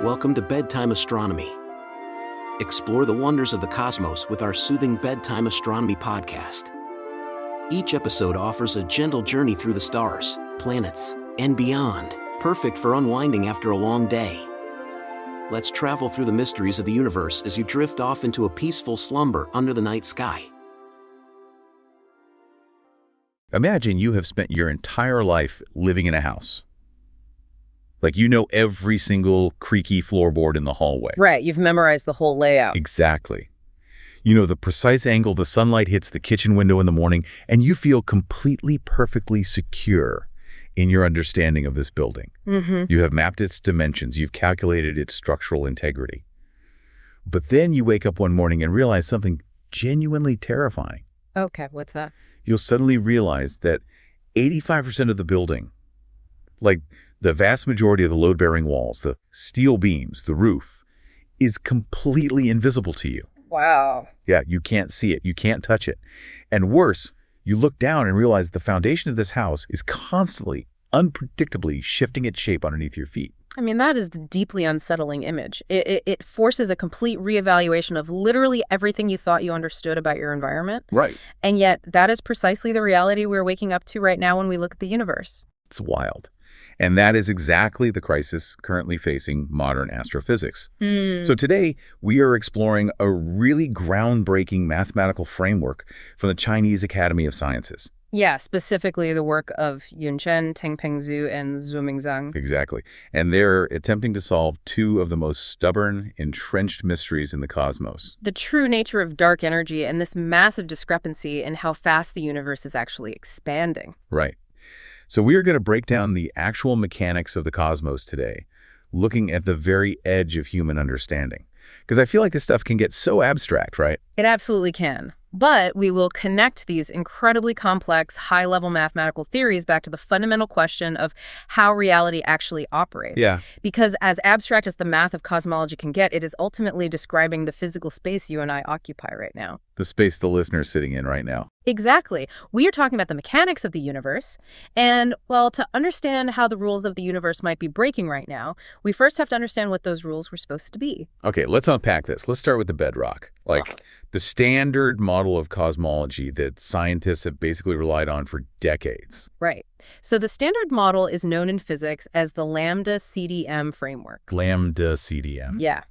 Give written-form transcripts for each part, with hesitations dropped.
Welcome to Bedtime Astronomy. Explore the wonders of the cosmos with our soothing Bedtime Astronomy podcast. Each episode offers a gentle journey through the stars, planets, and beyond, perfect for unwinding after a long day. Let's travel through the mysteries of the universe as you drift off into a peaceful slumber under the night sky. Imagine you have spent your entire life living in a house. Like you know every single creaky floorboard in the hallway. Right, you've memorized the whole layout. Exactly. You know the precise angle the sunlight hits the kitchen window in the morning, and you feel completely, perfectly secure in your understanding of this building. You have mapped its dimensions. You've calculated its structural integrity. But then you wake up one morning and realize something genuinely terrifying. Okay, what's that? You'll suddenly realize that 85% of the building, like the vast majority of the load-bearing walls, the steel beams, the roof, is completely invisible to you. Wow. Yeah, you can't see it. You can't touch it. And worse, you look down and realize the foundation of this house is constantly, unpredictably shifting its shape underneath your feet. I mean, that is the deeply unsettling image. It forces a complete reevaluation of literally everything you thought you understood about your environment. Right. And yet, that is precisely the reality we're waking up to right now when we look at the universe. It's wild. And that is exactly the crisis currently facing modern astrophysics. So today, we are exploring a really groundbreaking mathematical framework from the Chinese Academy of Sciences. Yeah, specifically the work of Yunchen, Tengpeng Zhu, and Zuming Zhang. Exactly. And they're attempting to solve two of the most stubborn, entrenched mysteries in the cosmos. The true nature of dark energy and this massive discrepancy in how fast the universe is actually expanding. Right. So we are going to break down the actual mechanics of the cosmos today, looking at the very edge of human understanding. Because I feel like this stuff can get so abstract, right? It absolutely can. But we will connect these incredibly complex, high-level mathematical theories back to the fundamental question of how reality actually operates. Yeah. Because as abstract as the math of cosmology can get, it is ultimately describing the physical space you and I occupy right now. The space the listener's sitting in right now. Exactly. We are talking about the mechanics of the universe. And, well, to understand how the rules of the universe might be breaking right now, we first have to understand what those rules were supposed to be. Okay, let's unpack this. Let's start with the bedrock. The standard model of cosmology that scientists have basically relied on for decades. Right. So the standard model is known in physics as the lambda CDM framework. Lambda CDM. Yeah.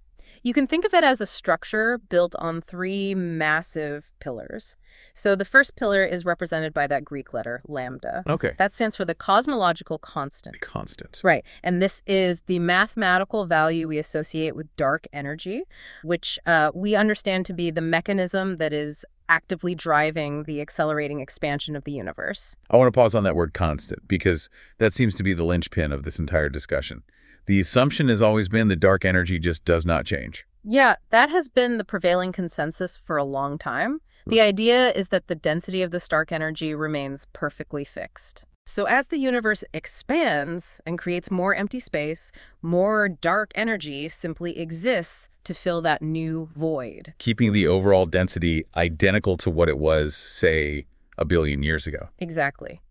You can think of it as a structure built on three massive pillars. So the first pillar is represented by that Greek letter, lambda. Okay. That stands for the cosmological constant. Constant. Right. And this is the mathematical value we associate with dark energy, which we understand to be the mechanism that is actively driving the accelerating expansion of the universe. I want to pause on that word constant because that seems to be the linchpin of this entire discussion. The assumption has always been that dark energy just does not change. Yeah, that has been the prevailing consensus for a long time. The idea is that the density of this dark energy remains perfectly fixed. So as the universe expands and creates more empty space, more dark energy simply exists to fill that new void. Keeping the overall density identical to what it was, say, a billion years ago. Exactly.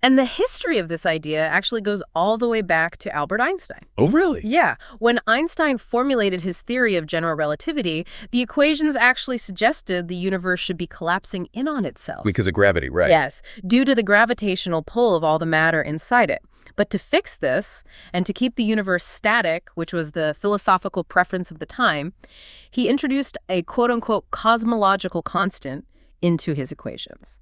And the history of this idea actually goes all the way back to Albert Einstein. Oh, really? Yeah. When Einstein formulated his theory of general relativity, the equations actually suggested the universe should be collapsing in on itself. Because of gravity, right? Yes, due to the gravitational pull of all the matter inside it. But to fix this, and to keep the universe static, which was the philosophical preference of the time, he introduced a quote-unquote cosmological constant into his equations.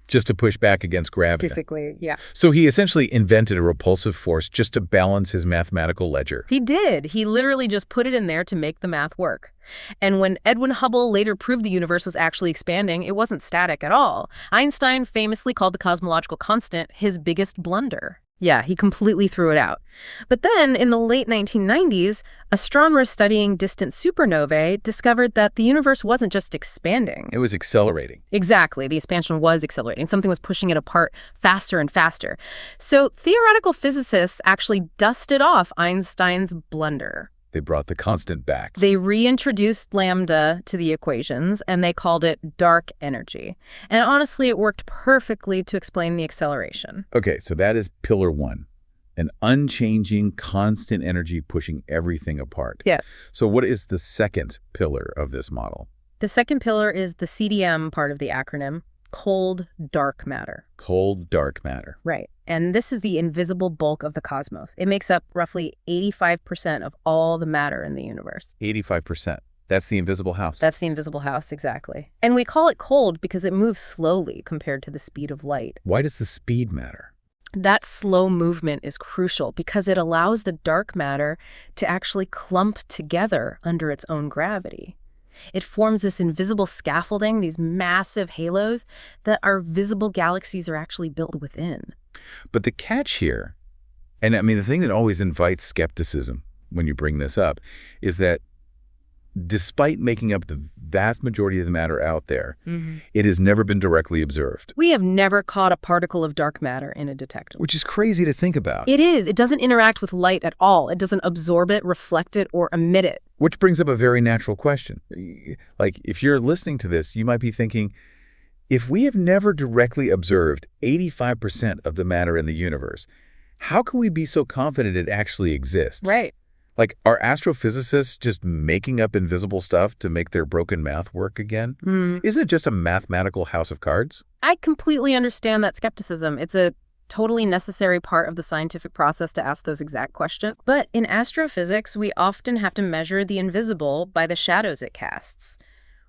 Just to push back against gravity. Basically, yeah. So he essentially invented a repulsive force just to balance his mathematical ledger. He did. He literally just put it in there to make the math work. And when Edwin Hubble later proved the universe was actually expanding, it wasn't static at all. Einstein famously called the cosmological constant his biggest blunder. Yeah, he completely threw it out. But then, in the late 1990s, astronomers studying distant supernovae discovered that the universe wasn't just expanding. It was accelerating. Exactly. The expansion was accelerating. Something was pushing it apart faster and faster. So theoretical physicists actually dusted off Einstein's blunder. They brought the constant back. They reintroduced lambda to the equations, and they called it dark energy. And honestly, it worked perfectly to explain the acceleration. Okay, so that is pillar one. An unchanging, constant energy pushing everything apart. Yeah. So what is the second pillar of this model? The second pillar is the CDM part of the acronym, cold dark matter. Cold dark matter. Right. And this is the invisible bulk of the cosmos. It makes up roughly 85% of all the matter in the universe. 85%. That's the invisible house. That's the invisible house, exactly. And we call it cold because it moves slowly compared to the speed of light. Why does the speed matter? That slow movement is crucial because it allows the dark matter to actually clump together under its own gravity. It forms this invisible scaffolding, these massive halos that our visible galaxies are actually built within. But the catch here, and I mean the thing that always invites skepticism when you bring this up, is that despite making up the vast majority of the matter out there, it has never been directly observed. We have never caught a particle of dark matter in a detector. Which is crazy to think about. It is. It doesn't interact with light at all. It doesn't absorb it, reflect it, or emit it. Which brings up a very natural question. Like, if you're listening to this, you might be thinking, if we have never directly observed 85% of the matter in the universe, how can we be so confident it actually exists? Right. Like, are astrophysicists just making up invisible stuff to make their broken math work again? Isn't it just a mathematical house of cards? I completely understand that skepticism. It's a totally necessary part of the scientific process to ask those exact questions. But in astrophysics, we often have to measure the invisible by the shadows it casts.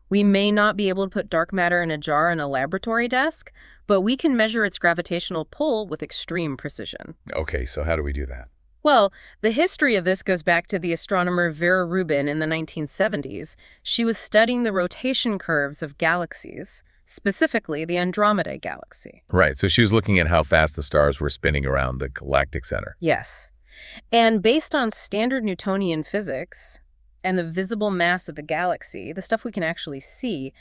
We may not be able to put dark matter in a jar in a laboratory desk, but we can measure its gravitational pull with extreme precision. Okay, so how do we do that? Well, the history of this goes back to the astronomer Vera Rubin in the 1970s. She was studying the rotation curves of galaxies, specifically the Andromeda galaxy. Right, so she was looking at how fast the stars were spinning around the galactic center. Yes. And based on standard Newtonian physics and the visible mass of the galaxy, the stuff we can actually see,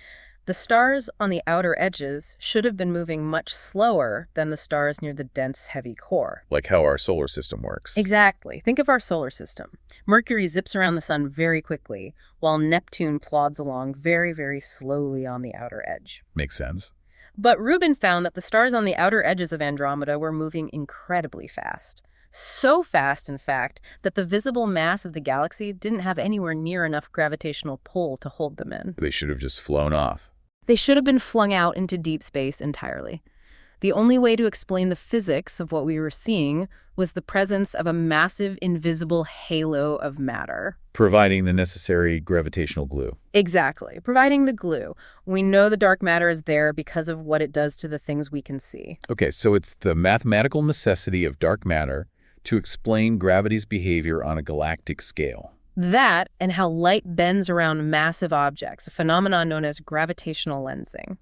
the stars on the outer edges should have been moving much slower than the stars near the dense, heavy core. Like how our solar system works. Exactly. Think of our solar system. Mercury zips around the sun very quickly, while Neptune plods along very, very slowly on the outer edge. Makes sense. But Rubin found that the stars on the outer edges of Andromeda were moving incredibly fast. So fast, in fact, that the visible mass of the galaxy didn't have anywhere near enough gravitational pull to hold them in. They should have just flown off. They should have been flung out into deep space entirely. The only way to explain the physics of what we were seeing was the presence of a massive invisible halo of matter. Providing the necessary gravitational glue. Exactly, providing the glue. We know the dark matter is there because of what it does to the things we can see. Okay, so it's the mathematical necessity of dark matter to explain gravity's behavior on a galactic scale. That and how light bends around massive objects, a phenomenon known as gravitational lensing.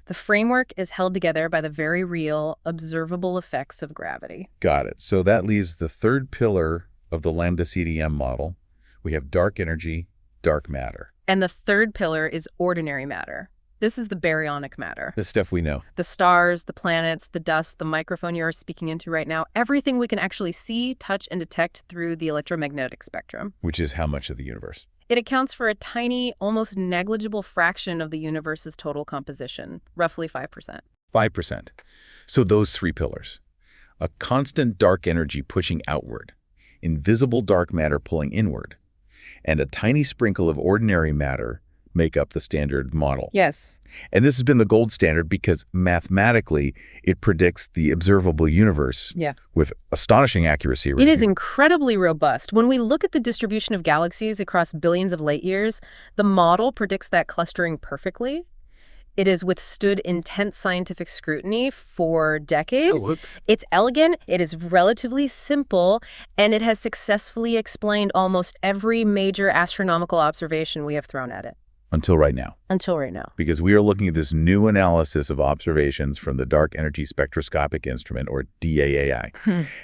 The framework is held together by the very real, observable effects of gravity. Got it. So that leaves the third pillar of the lambda CDM model. We have dark energy, dark matter. And the third pillar is ordinary matter. This is the baryonic matter. The stuff we know. The stars, the planets, the dust, the microphone you're speaking into right now, everything we can actually see, touch, and detect through the electromagnetic spectrum. Which is how much of the universe? It accounts for a tiny, almost negligible fraction of the universe's total composition, roughly 5%. 5%. So those three pillars. A constant dark energy pushing outward, invisible dark matter pulling inward, and a tiny sprinkle of ordinary matter make up the standard model. Yes. And this has been the gold standard because mathematically it predicts the observable universe with astonishing accuracy. It is incredibly robust. When we look at the distribution of galaxies across billions of light years, the model predicts that clustering perfectly. It has withstood intense scientific scrutiny for decades. It's elegant, it is relatively simple, and it has successfully explained almost every major astronomical observation we have thrown at it. Until right now. Until right now. Because we are looking at this new analysis of observations from the Dark Energy Spectroscopic Instrument, or DAAI.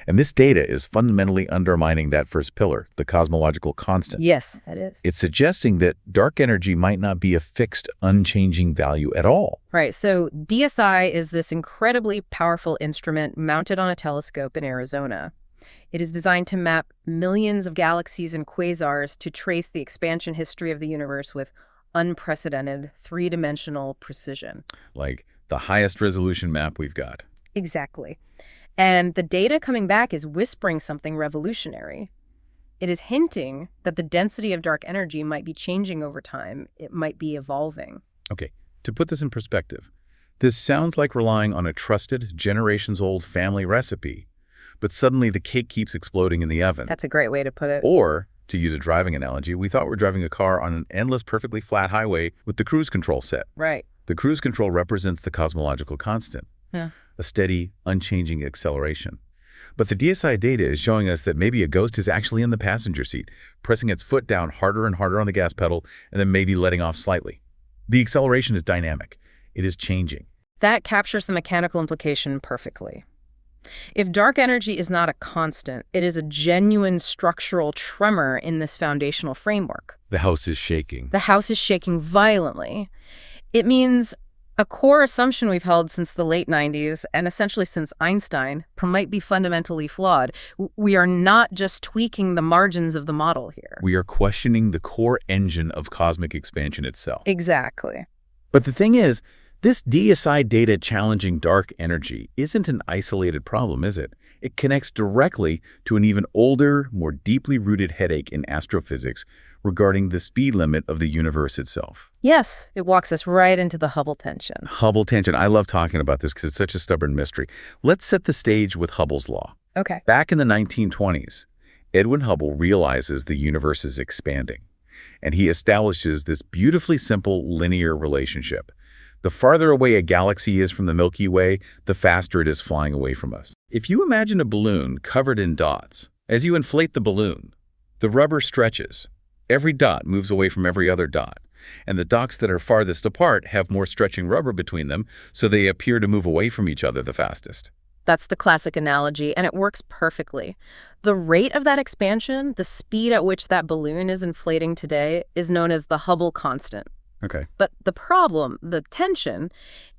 And this data is fundamentally undermining that first pillar, the cosmological constant. Yes, it is. It's suggesting that dark energy might not be a fixed, unchanging value at all. Right. So DSI is this incredibly powerful instrument mounted on a telescope in Arizona. It is designed to map millions of galaxies and quasars to trace the expansion history of the universe with unprecedented three-dimensional precision. Like the highest resolution map we've got. Exactly. And the data coming back is whispering something revolutionary. It is hinting that the density of dark energy might be changing over time. It might be evolving. Okay, to put this in perspective, this sounds like relying on a trusted, generations-old family recipe, but suddenly the cake keeps exploding in the oven. That's a great way to put it. Or, to use a driving analogy, we thought we were driving a car on an endless, perfectly flat highway with the cruise control set. Right. The cruise control represents the cosmological constant, Yeah. a steady, unchanging acceleration. But the DSI data is showing us that maybe a ghost is actually in the passenger seat, pressing its foot down harder and harder on the gas pedal, and then maybe letting off slightly. The acceleration is dynamic. It is changing. That captures the mechanical implication perfectly. If dark energy is not a constant, it is a genuine structural tremor in this foundational framework. The house is shaking. The house is shaking violently. It means a core assumption we've held since the late 90s, and essentially since Einstein, might be fundamentally flawed. We are not just tweaking the margins of the model here. We are questioning the core engine of cosmic expansion itself. Exactly. But the thing is, this DSI data challenging dark energy isn't an isolated problem, is it? It connects directly to an even older, more deeply rooted headache in astrophysics regarding the speed limit of the universe itself. Yes, it walks us right into the Hubble tension. Hubble tension. I love talking about this because it's such a stubborn mystery. Let's set the stage with Hubble's law. Okay. Back in the 1920s, Edwin Hubble realizes the universe is expanding, and he establishes this beautifully simple linear relationship. The farther away a galaxy is from the Milky Way, the faster it is flying away from us. If you imagine a balloon covered in dots, as you inflate the balloon, the rubber stretches. Every dot moves away from every other dot, and the dots that are farthest apart have more stretching rubber between them, so they appear to move away from each other the fastest. That's the classic analogy, and it works perfectly. The rate of that expansion, the speed at which that balloon is inflating today, is known as the Hubble constant. Okay. But the problem, the tension,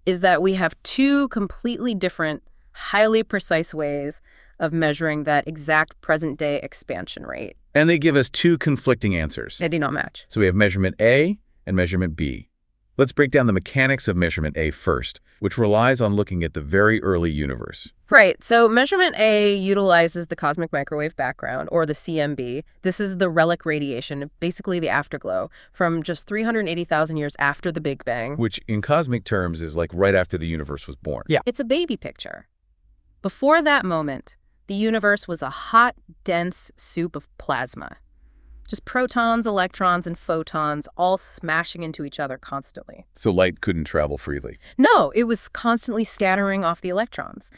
is that we have two completely different, highly precise ways of measuring that exact present-day expansion rate. And they give us two conflicting answers. They do not match. So we have measurement A and measurement B. Let's break down the mechanics of measurement A first, which relies on looking at the very early universe. Right. So measurement A utilizes the cosmic microwave background, or the CMB. This is the relic radiation, basically the afterglow, from just 380,000 years after the Big Bang. Which, in cosmic terms, is like right after the universe was born. Yeah. It's a baby picture. Before that moment, the universe was a hot, dense soup of plasma. Just protons, electrons, and photons all smashing into each other constantly. So light couldn't travel freely. No, it was constantly scattering off the electrons.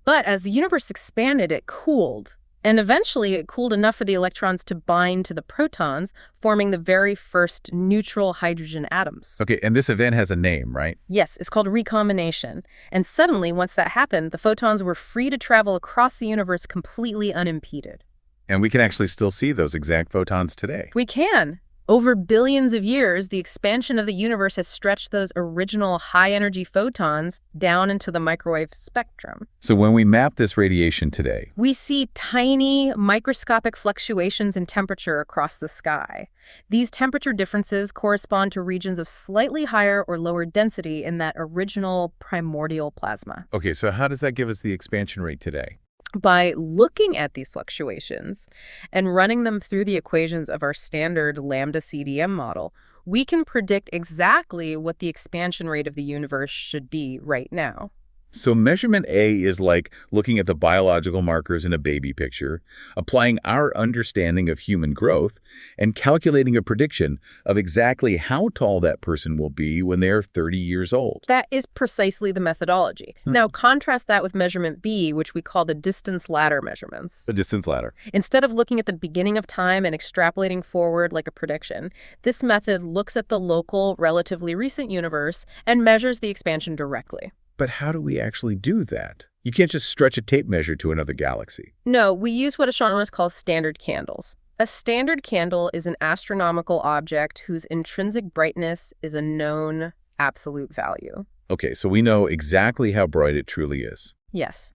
But as the universe expanded, it cooled. And eventually, it cooled enough for the electrons to bind to the protons, forming the very first neutral hydrogen atoms. Okay, and this event has a name, right? Yes, it's called recombination. And suddenly, once that happened, the photons were free to travel across the universe completely unimpeded. And we can actually still see those exact photons today. We can. Over billions of years, the expansion of the universe has stretched those original high-energy photons down into the microwave spectrum. So when we map this radiation today, We see tiny, microscopic fluctuations in temperature across the sky. These temperature differences correspond to regions of slightly higher or lower density in that original primordial plasma. okay, so how does that give us the expansion rate today? By looking at these fluctuations and running them through the equations of our standard lambda CDM model, we can predict exactly what the expansion rate of the universe should be right now. So measurement A is like looking at the biological markers in a baby picture, applying our understanding of human growth, and calculating a prediction of exactly how tall that person will be when they're 30 years old. That is precisely the methodology. Now, contrast that with measurement B, which we call the distance ladder measurements. The distance ladder. Instead of looking at the beginning of time and extrapolating forward like a prediction, this method looks at the local, relatively recent universe and measures the expansion directly. But how do we actually do that? You can't just stretch a tape measure to another galaxy. No, we use what astronomers call standard candles. A standard candle is an astronomical object whose intrinsic brightness is a known absolute value. Okay, so we know exactly how bright it truly is. Yes.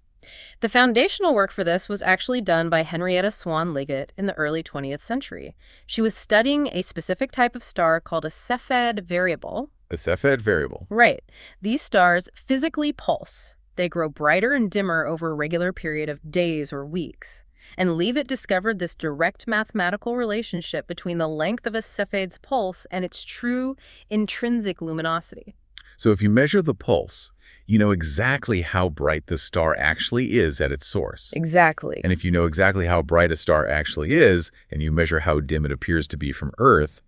The foundational work for this was actually done by Henrietta Swan Liggett in the early 20th century. She was studying a specific type of star called a Cepheid variable. A Cepheid variable. Right. These stars physically pulse. They grow brighter and dimmer over a regular period of days or weeks. And Leavitt discovered this direct mathematical relationship between the length of a Cepheids pulse and its true intrinsic luminosity. So if you measure the pulse, you know exactly how bright the star actually is at its source. Exactly. And if you know exactly how bright a star actually is, and you measure how dim it appears to be from Earth,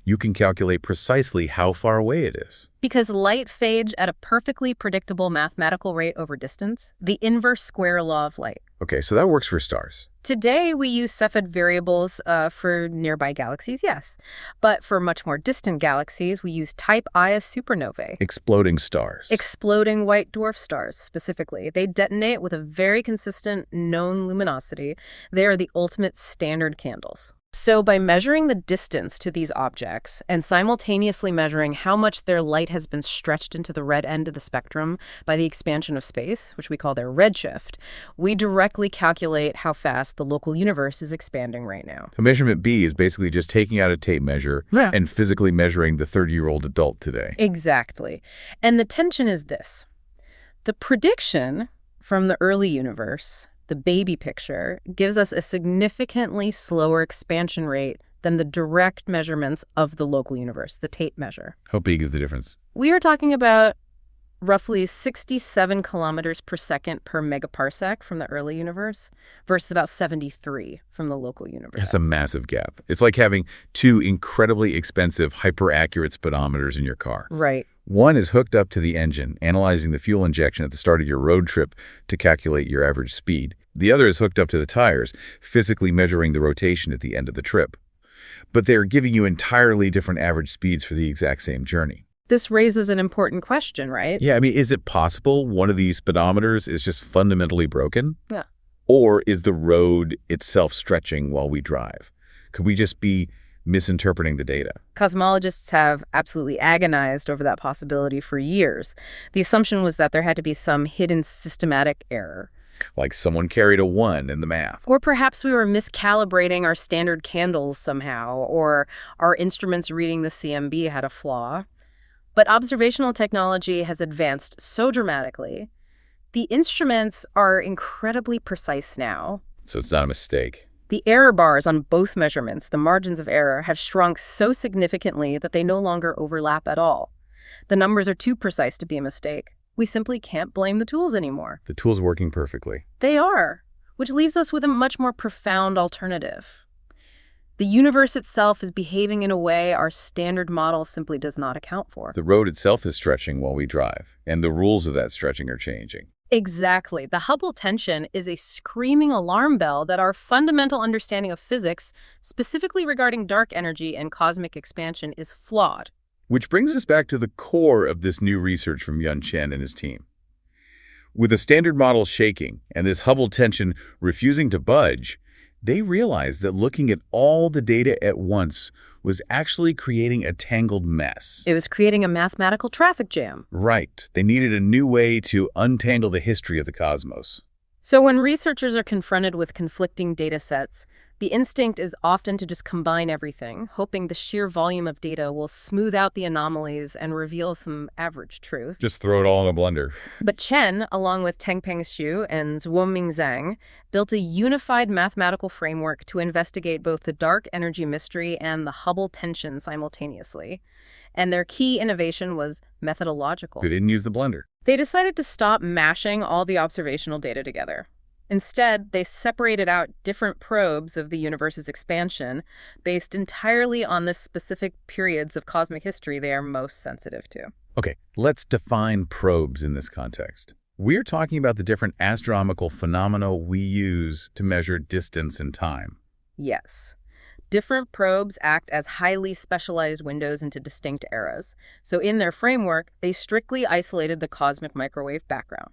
you can calculate precisely how far away it is. Because light fades at a perfectly predictable mathematical rate over distance, the inverse square law of light. Okay, so that works for stars. Today, we use Cepheid variables for nearby galaxies, yes. But for much more distant galaxies, we use type Ia supernovae. Exploding stars. Exploding white dwarf stars, specifically. They detonate with a very consistent known luminosity. They are the ultimate standard candles. So by measuring the distance to these objects and simultaneously measuring how much their light has been stretched into the red end of the spectrum by the expansion of space, which we call their redshift, we directly calculate how fast the local universe is expanding right now. So measurement B is basically just taking out a tape measure and physically measuring the 30-year-old adult today. Exactly. And the tension is this. The prediction from the early universe, the baby picture, gives us a significantly slower expansion rate than the direct measurements of the local universe, the tape measure. How big is the difference? We are talking about roughly 67 kilometers per second per megaparsec from the early universe versus about 73 from the local universe. That's a massive gap. It's like having two incredibly expensive, hyper-accurate speedometers in your car. Right. One is hooked up to the engine, analyzing the fuel injection at the start of your road trip to calculate your average speed. The other is hooked up to the tires, physically measuring the rotation at the end of the trip. But they're giving you entirely different average speeds for the exact same journey. This raises an important question, right? Yeah, I mean, is it possible one of these speedometers is just fundamentally broken? Yeah. Or is the road itself stretching while we drive? Could we just be misinterpreting the data? Cosmologists have absolutely agonized over that possibility for years. The assumption was that there had to be some hidden systematic error. Like someone carried a 1 in the math. Or perhaps we were miscalibrating our standard candles somehow, or our instruments reading the CMB had a flaw. But observational technology has advanced so dramatically. The instruments are incredibly precise now. So it's not a mistake. The error bars on both measurements, the margins of error, have shrunk so significantly that they no longer overlap at all. The numbers are too precise to be a mistake. We simply can't blame the tools anymore. The tool's working perfectly. They are, which leaves us with a much more profound alternative. The universe itself is behaving in a way our standard model simply does not account for. The road itself is stretching while we drive, and the rules of that stretching are changing. Exactly. The Hubble tension is a screaming alarm bell that our fundamental understanding of physics, specifically regarding dark energy and cosmic expansion, is flawed. Which brings us back to the core of this new research from Yun Chen and his team. With the standard model shaking and this Hubble tension refusing to budge, they realized that looking at all the data at once was actually creating a tangled mess. It was creating a mathematical traffic jam. Right. They needed a new way to untangle the history of the cosmos. So when researchers are confronted with conflicting data sets, the instinct is often to just combine everything, hoping the sheer volume of data will smooth out the anomalies and reveal some average truth. Just throw it all in a blender. But Chen, along with Tengpeng Xu and Zhuoming Zhang, built a unified mathematical framework to investigate both the dark energy mystery and the Hubble tension simultaneously. And their key innovation was methodological. They didn't use the blender. They decided to stop mashing all the observational data together. Instead, they separated out different probes of the universe's expansion based entirely on the specific periods of cosmic history they are most sensitive to. Okay, let's define probes in this context. We're talking about the different astronomical phenomena we use to measure distance and time. Yes. Different probes act as highly specialized windows into distinct eras. So in their framework, they strictly isolated the cosmic microwave background.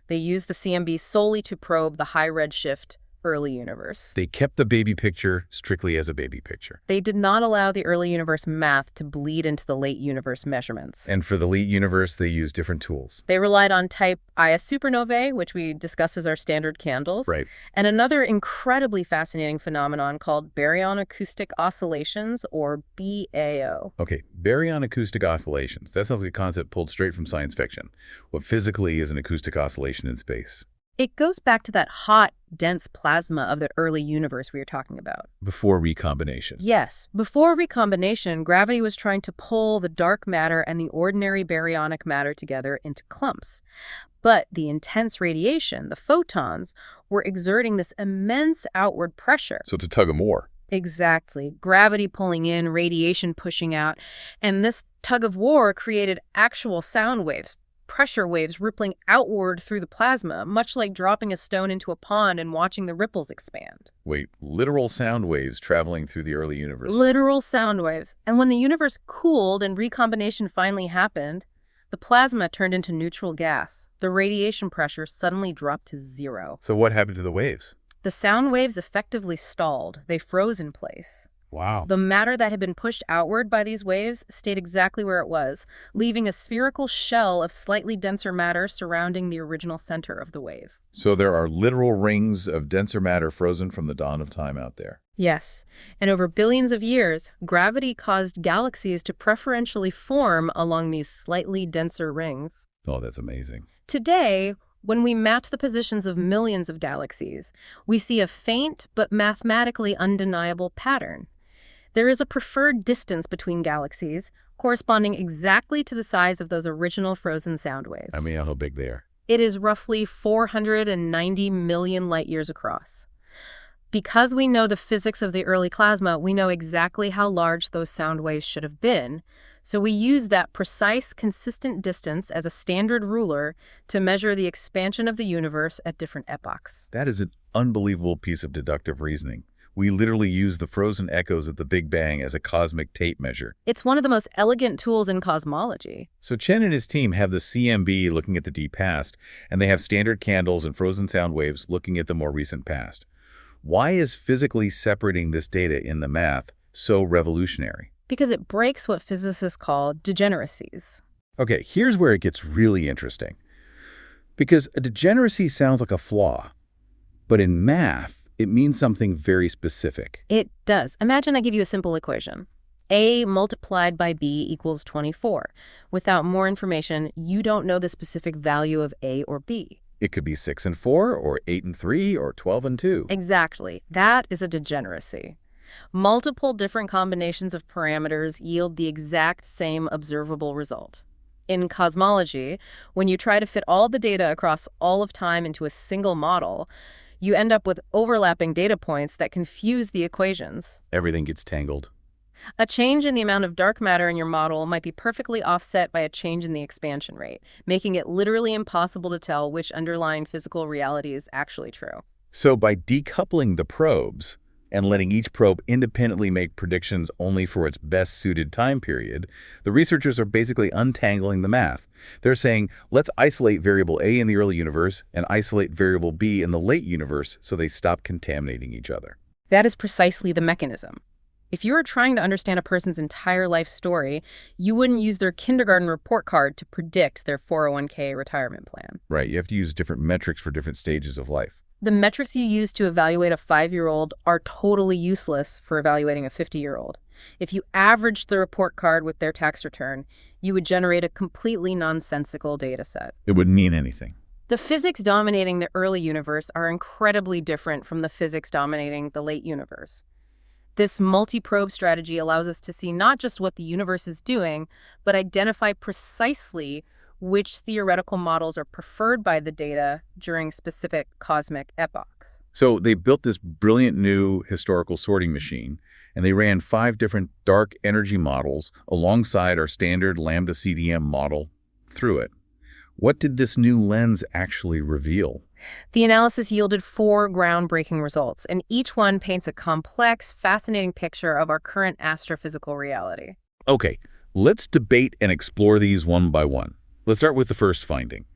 They used the CMB solely to probe the high redshift early universe. They kept the baby picture strictly as a baby picture. They did not allow the early universe math to bleed into the late universe measurements. And for the late universe, they used different tools. They relied on type Ia supernovae, which we discuss as our standard candles, Right. and another incredibly fascinating phenomenon called baryon acoustic oscillations, or BAO. Okay, baryon acoustic oscillations. That sounds like a concept pulled straight from science fiction. What physically is an acoustic oscillation in space? It goes back to that hot, dense plasma of the early universe we were talking about. Before recombination. Yes, before recombination, gravity was trying to pull the dark matter and the ordinary baryonic matter together into clumps. But the intense radiation, the photons, were exerting this immense outward pressure. So it's a tug of war. Exactly. Gravity pulling in, radiation pushing out, and this tug of war created actual sound waves, pressure waves rippling outward through the plasma, much like dropping a stone into a pond and watching the ripples expand. Wait, literal sound waves traveling through the early universe. Literal sound waves. And when the universe cooled and recombination finally happened, the plasma turned into neutral gas. The radiation pressure suddenly dropped to zero. So what happened to the waves? The sound waves effectively stalled. They froze in place. Wow. The matter that had been pushed outward by these waves stayed exactly where it was, leaving a spherical shell of slightly denser matter surrounding the original center of the wave. So there are literal rings of denser matter frozen from the dawn of time out there. Yes, and over billions of years, gravity caused galaxies to preferentially form along these slightly denser rings. Oh, that's amazing. Today, when we match the positions of millions of galaxies, we see a faint but mathematically undeniable pattern. There is a preferred distance between galaxies, corresponding exactly to the size of those original frozen sound waves. I mean, how big they are. It is roughly 490 million light-years across. Because we know the physics of the early plasma, we know exactly how large those sound waves should have been. So we use that precise, consistent distance as a standard ruler to measure the expansion of the universe at different epochs. That is an unbelievable piece of deductive reasoning. We literally use the frozen echoes of the Big Bang as a cosmic tape measure. It's one of the most elegant tools in cosmology. So Chen and his team have the CMB looking at the deep past, and they have standard candles and frozen sound waves looking at the more recent past. Why is physically separating this data in the math so revolutionary? Because it breaks what physicists call degeneracies. Okay, here's where it gets really interesting. Because a degeneracy sounds like a flaw, but in math, it means something very specific. It does. Imagine I give you a simple equation. A multiplied by B equals 24. Without more information, you don't know the specific value of A or B. It could be 6 and 4, or 8 and 3, or 12 and 2. Exactly. That is a degeneracy. Multiple different combinations of parameters yield the exact same observable result. In cosmology, when you try to fit all the data across all of time into a single model, you end up with overlapping data points that confuse the equations. Everything gets tangled. A change in the amount of dark matter in your model might be perfectly offset by a change in the expansion rate, making it literally impossible to tell which underlying physical reality is actually true. So by decoupling the probes and letting each probe independently make predictions only for its best-suited time period, the researchers are basically untangling the math. They're saying, let's isolate variable A in the early universe and isolate variable B in the late universe so they stop contaminating each other. That is precisely the mechanism. If you were trying to understand a person's entire life story, you wouldn't use their kindergarten report card to predict their 401k retirement plan. Right, you have to use different metrics for different stages of life. The metrics you use to evaluate a 5-year-old are totally useless for evaluating a 50-year-old. If you averaged the report card with their tax return, you would generate a completely nonsensical data set. It wouldn't mean anything. The physics dominating the early universe are incredibly different from the physics dominating the late universe. This multi-probe strategy allows us to see not just what the universe is doing, but identify precisely which theoretical models are preferred by the data during specific cosmic epochs. So they built this brilliant new historical sorting machine, and they ran 5 different dark energy models alongside our standard lambda CDM model through it. What did this new lens actually reveal? The analysis yielded 4 groundbreaking results, and each one paints a complex, fascinating picture of our current astrophysical reality. Okay, let's debate and explore these one by one. Let's start with the first finding.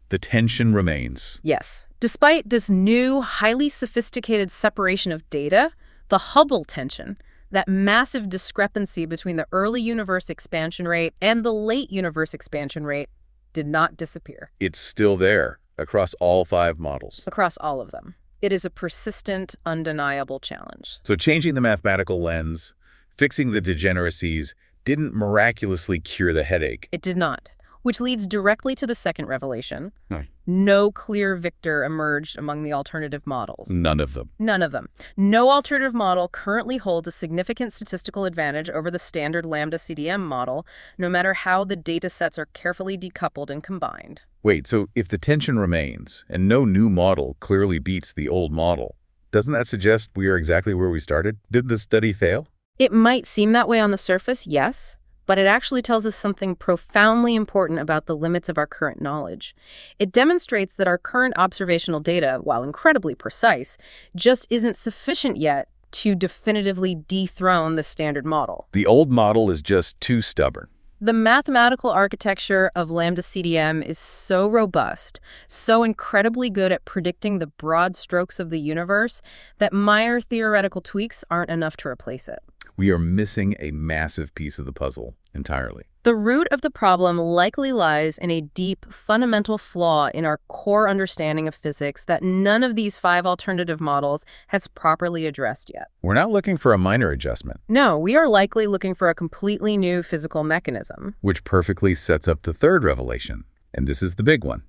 The tension remains. Yes, Despite this new, highly sophisticated separation of data, the Hubble tension, that massive discrepancy between the early universe expansion rate and the late universe expansion rate, did not disappear. It's still there across all 5 models. Across all of them. It is a persistent, undeniable challenge. So changing the mathematical lens, fixing the degeneracies, didn't miraculously cure the headache. It did not, which leads directly to the second revelation. No. No clear victor emerged among the alternative models. None of them. None of them. No alternative model currently holds a significant statistical advantage over the standard lambda CDM model, no matter how the data sets are carefully decoupled and combined. Wait, so if the tension remains and no new model clearly beats the old model, doesn't that suggest we are exactly where we started? Did the study fail? It might seem that way on the surface, yes, but it actually tells us something profoundly important about the limits of our current knowledge. It demonstrates that our current observational data, while incredibly precise, just isn't sufficient yet to definitively dethrone the standard model. The old model is just too stubborn. The mathematical architecture of lambda CDM is so robust, so incredibly good at predicting the broad strokes of the universe, that minor theoretical tweaks aren't enough to replace it. We are missing a massive piece of the puzzle entirely. The root of the problem likely lies in a deep, fundamental flaw in our core understanding of physics that none of these 5 alternative models has properly addressed yet. We're not looking for a minor adjustment. No, we are likely looking for a completely new physical mechanism. Which perfectly sets up the third revelation, and this is the big one.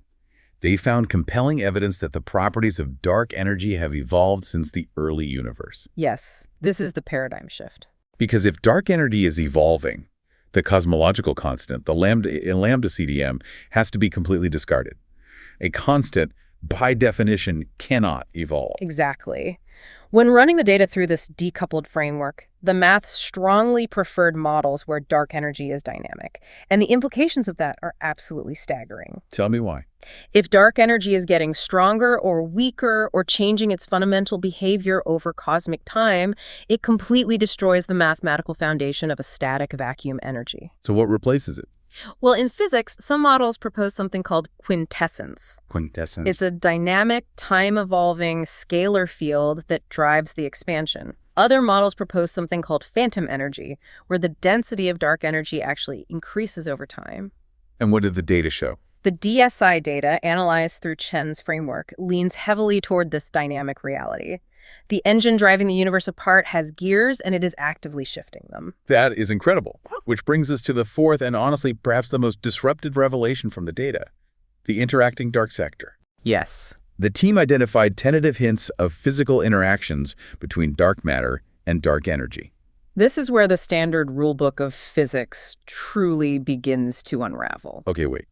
They found compelling evidence that the properties of dark energy have evolved since the early universe. Yes, this is the paradigm shift. Because if dark energy is evolving, the cosmological constant, the lambda CDM, has to be completely discarded. A constant, by definition, cannot evolve. Exactly. When running the data through this decoupled framework, the math strongly preferred models where dark energy is dynamic, and the implications of that are absolutely staggering. Tell me why. If dark energy is getting stronger or weaker or changing its fundamental behavior over cosmic time, it completely destroys the mathematical foundation of a static vacuum energy. So what replaces it? Well, in physics, some models propose something called quintessence. Quintessence. It's a dynamic, time-evolving scalar field that drives the expansion. Other models propose something called phantom energy, where the density of dark energy actually increases over time. And what did the data show? The DSI data, analyzed through Chen's framework, leans heavily toward this dynamic reality. The engine driving the universe apart has gears, and it is actively shifting them. That is incredible. Which brings us to the fourth and honestly perhaps the most disruptive revelation from the data, the interacting dark sector. Yes. The team identified tentative hints of physical interactions between dark matter and dark energy. This is where the standard rulebook of physics truly begins to unravel. Okay, wait.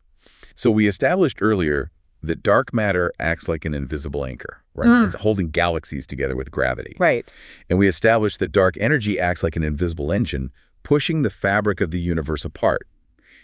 So we established earlier that dark matter acts like an invisible anchor, right? It's holding galaxies together with gravity. Right. And we established that dark energy acts like an invisible engine, pushing the fabric of the universe apart.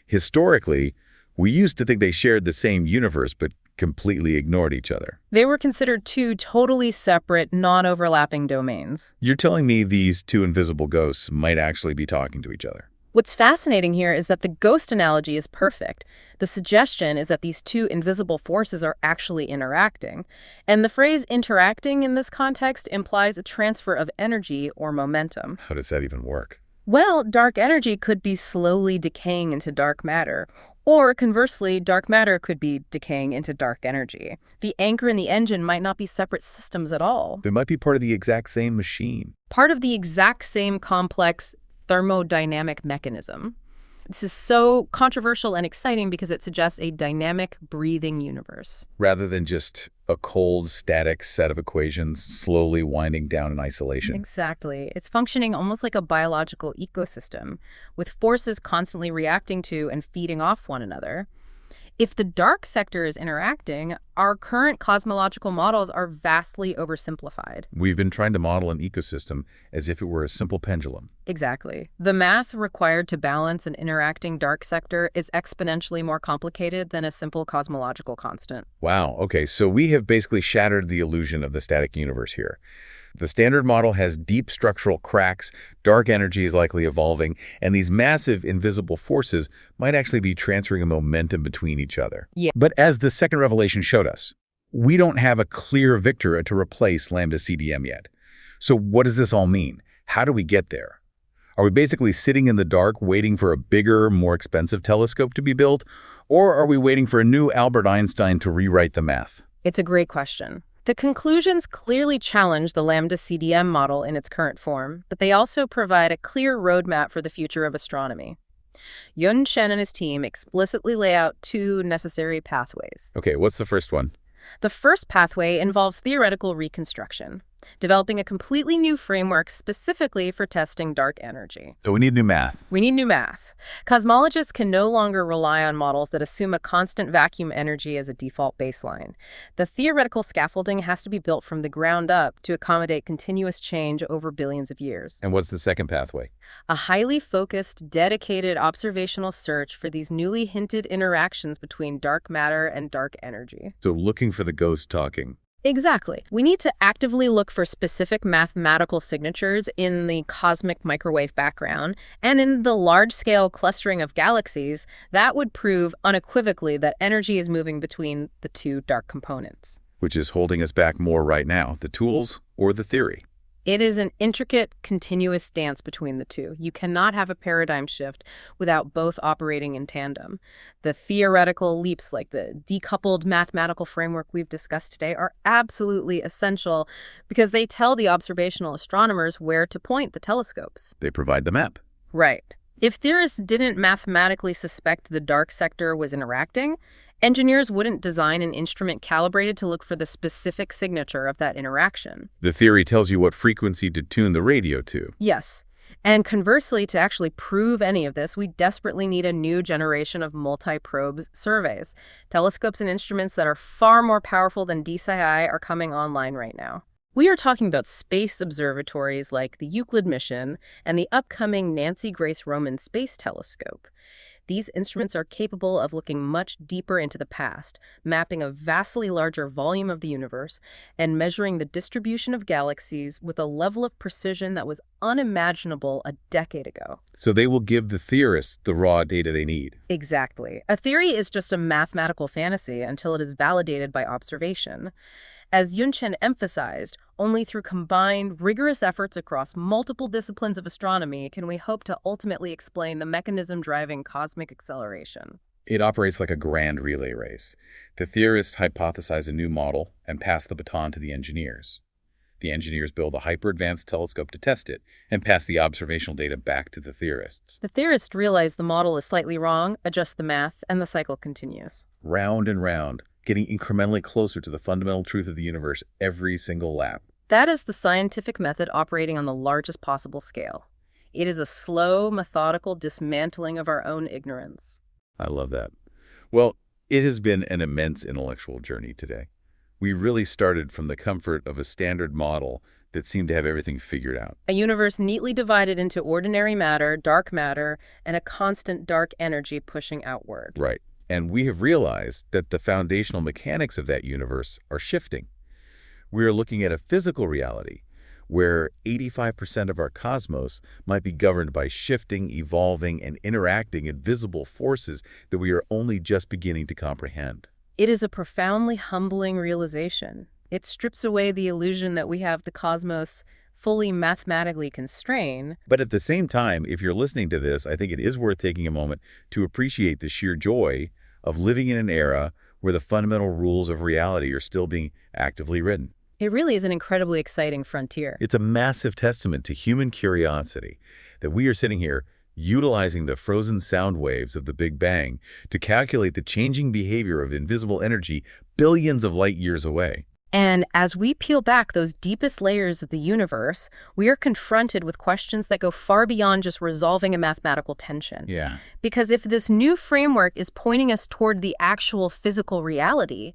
Historically, we used to think they shared the same universe, but completely ignored each other. They were considered 2 totally separate, non-overlapping domains. You're telling me these 2 invisible ghosts might actually be talking to each other? What's fascinating here is that the ghost analogy is perfect. The suggestion is that these 2 invisible forces are actually interacting. And the phrase interacting in this context implies a transfer of energy or momentum. How does that even work? Well, dark energy could be slowly decaying into dark matter. Or conversely, dark matter could be decaying into dark energy. The anchor and the engine might not be separate systems at all. They might be part of the exact same machine. Part of the exact same complex thermodynamic mechanism. This is so controversial and exciting because it suggests a dynamic, breathing universe. Rather than just a cold, static set of equations slowly winding down in isolation. Exactly. It's functioning almost like a biological ecosystem, with forces constantly reacting to and feeding off one another. If the dark sector is interacting, our current cosmological models are vastly oversimplified. We've been trying to model an ecosystem as if it were a simple pendulum. Exactly. The math required to balance an interacting dark sector is exponentially more complicated than a simple cosmological constant. Wow, okay, so we have basically shattered the illusion of the static universe here. The standard model has deep structural cracks, dark energy is likely evolving, and these massive invisible forces might actually be transferring a momentum between each other. Yeah. But as the second revelation showed us, We don't have a clear victor to replace lambda CDM yet. So what does this all mean? How do we get there? Are we basically sitting in the dark waiting for a bigger, more expensive telescope to be built? Or are we waiting for a new Albert Einstein to rewrite the math? It's a great question. The conclusions clearly challenge the lambda CDM model in its current form, but they also provide a clear roadmap for the future of astronomy. Yun Chen and his team explicitly lay out two necessary pathways. Okay, what's the first one? The first pathway involves theoretical reconstruction, developing a completely new framework specifically for testing dark energy. So we need new math. We need new math. Cosmologists can no longer rely on models that assume a constant vacuum energy as a default baseline. The theoretical scaffolding has to be built from the ground up to accommodate continuous change over billions of years. And what's the second pathway? A highly focused, dedicated observational search for these newly hinted interactions between dark matter and dark energy. So looking for the ghost talking. Exactly. We need to actively look for specific mathematical signatures in the cosmic microwave background and in the large-scale clustering of galaxies that would prove unequivocally that energy is moving between the two dark components. Which is holding us back more right now, the tools or the theory? It is an intricate, continuous dance between the two. You cannot have a paradigm shift without both operating in tandem. The theoretical leaps, like the decoupled mathematical framework we've discussed today, are absolutely essential because they tell the observational astronomers where to point the telescopes. They provide the map. Right. If theorists didn't mathematically suspect the dark sector was interacting, engineers wouldn't design an instrument calibrated to look for the specific signature of that interaction. The theory tells you what frequency to tune the radio to. Yes. And conversely, to actually prove any of this, we desperately need a new generation of multi-probe surveys. Telescopes and instruments that are far more powerful than DCI are coming online right now. We are talking about space observatories like the Euclid mission and the upcoming Nancy Grace Roman Space Telescope. These instruments are capable of looking much deeper into the past, mapping a vastly larger volume of the universe, and measuring the distribution of galaxies with a level of precision that was unimaginable a decade ago. So they will give the theorists the raw data they need. Exactly. A theory is just a mathematical fantasy until it is validated by observation. As Yun Chen emphasized, only through combined, rigorous efforts across multiple disciplines of astronomy can we hope to ultimately explain the mechanism driving cosmic acceleration. It operates like a grand relay race. The theorists hypothesize a new model and pass the baton to the engineers. The engineers build a hyper-advanced telescope to test it and pass the observational data back to the theorists. The theorists realize the model is slightly wrong, adjust the math, and the cycle continues. Round and round, getting incrementally closer to the fundamental truth of the universe every single lap. That is the scientific method operating on the largest possible scale. It is a slow, methodical dismantling of our own ignorance. I love that. Well, it has been an immense intellectual journey today. We really started from the comfort of a standard model that seemed to have everything figured out. A universe neatly divided into ordinary matter, dark matter, and a constant dark energy pushing outward. Right. And we have realized that the foundational mechanics of that universe are shifting. We are looking at a physical reality where 85% of our cosmos might be governed by shifting, evolving, and interacting invisible forces that we are only just beginning to comprehend. It is a profoundly humbling realization. It strips away the illusion that we have the cosmos fully mathematically constrained. But at the same time, if you're listening to this, I think it is worth taking a moment to appreciate the sheer joy of living in an era where the fundamental rules of reality are still being actively written. It really is an incredibly exciting frontier. It's a massive testament to human curiosity that we are sitting here utilizing the frozen sound waves of the Big Bang to calculate the changing behavior of invisible energy billions of light years away. And as we peel back those deepest layers of the universe, we are confronted with questions that go far beyond just resolving a mathematical tension. Yeah. Because if this new framework is pointing us toward the actual physical reality,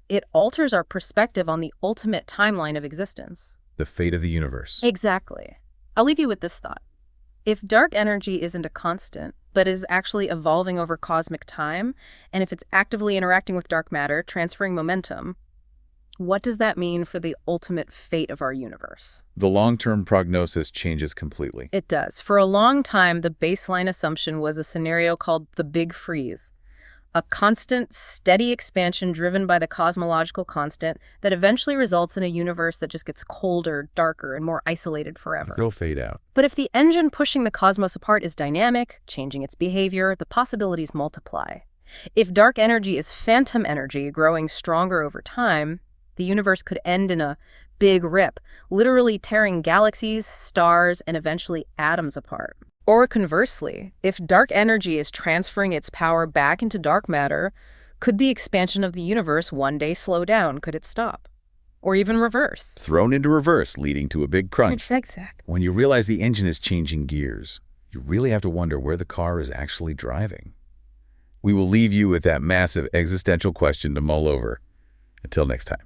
it alters our perspective on the ultimate timeline of existence. The fate of the universe. Exactly. I'll leave you with this thought. If dark energy isn't a constant, but is actually evolving over cosmic time, and if it's actively interacting with dark matter, transferring momentum, what does that mean for the ultimate fate of our universe? The long-term prognosis changes completely. It does. For a long time, the baseline assumption was a scenario called the Big Freeze, A constant, steady expansion driven by the cosmological constant that eventually results in a universe that just gets colder, darker, and more isolated forever. They'll fade out. But if the engine pushing the cosmos apart is dynamic, changing its behavior, the possibilities multiply. If dark energy is phantom energy growing stronger over time, the universe could end in a big rip, literally tearing galaxies, stars, and eventually atoms apart. Or conversely, if dark energy is transferring its power back into dark matter, could the expansion of the universe one day slow down? Could it stop? Or even reverse? Thrown into reverse, leading to a big crunch. Exactly. When you realize the engine is changing gears, you really have to wonder where the car is actually driving. We will leave you with that massive existential question to mull over. Until next time.